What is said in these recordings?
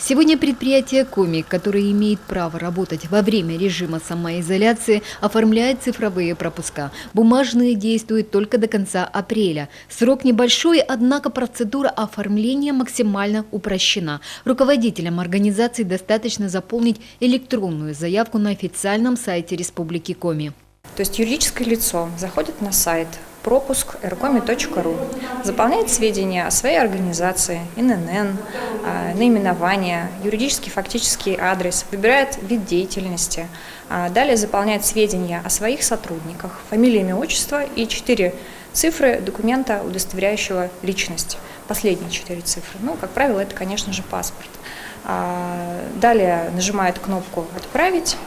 Сегодня предприятие «Коми», которое имеет право работать во время режима самоизоляции, оформляет цифровые пропуска. Бумажные действуют только до конца апреля. Срок небольшой, однако процедура оформления максимально упрощена. Руководителям организации достаточно заполнить электронную заявку на официальном сайте Республики Коми. То есть юридическое лицо заходит на сайт пропуск.rkomi.ru, заполняет сведения о своей организации, ИНН, наименование, юридический фактический адрес, выбирает вид деятельности, далее заполняет сведения о своих сотрудниках, фамилия, имя, отчество и 4 цифры документа, удостоверяющего личность. Последние 4 цифры. Ну, как правило, это, конечно же, паспорт. Далее нажимает кнопку «Отправить».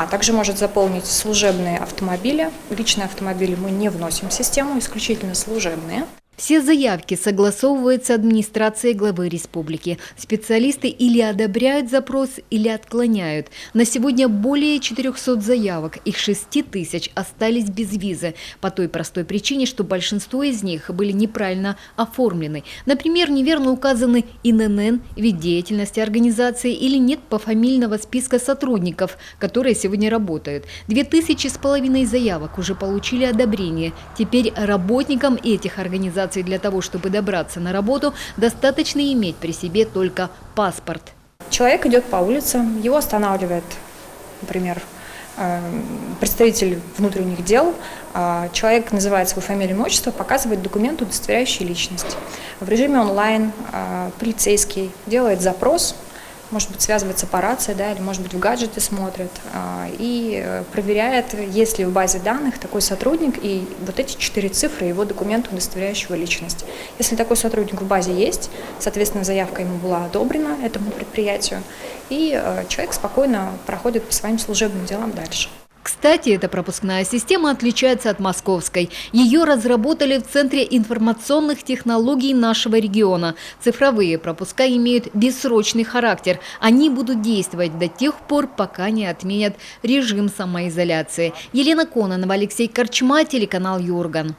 Также может заполнить служебные автомобили. Личные автомобили мы не вносим в систему, исключительно служебные. Все заявки согласовываются с администрацией главы республики. Специалисты или одобряют запрос, или отклоняют. На сегодня более 400 заявок, их 6000 остались без визы. По той простой причине, что большинство из них были неправильно оформлены. Например, неверно указаны ИНН, вид деятельности организации или нет пофамильного списка сотрудников, которые сегодня работают. 2500 заявок уже получили одобрение. Теперь работникам этих организаций для того, чтобы добраться на работу, достаточно иметь при себе только паспорт. Человек идет по улице, его останавливает, например, представитель внутренних дел, человек называет свою фамилию, имя, отчество, показывает документ, удостоверяющий личность. В режиме онлайн полицейский делает запрос, может быть, связывается по рации, да, или, может быть, в гаджеты смотрит и проверяет, есть ли в базе данных такой сотрудник и вот эти 4 цифры его документа, удостоверяющего личность. Если такой сотрудник в базе есть, соответственно, заявка ему была одобрена, этому предприятию, и человек спокойно проходит по своим служебным делам дальше. Кстати, эта пропускная система отличается от московской. Ее разработали в Центре информационных технологий нашего региона. Цифровые пропуска имеют бессрочный характер. Они будут действовать до тех пор, пока не отменят режим самоизоляции. Елена Кононова, Алексей Корчма, телеканал Юрган.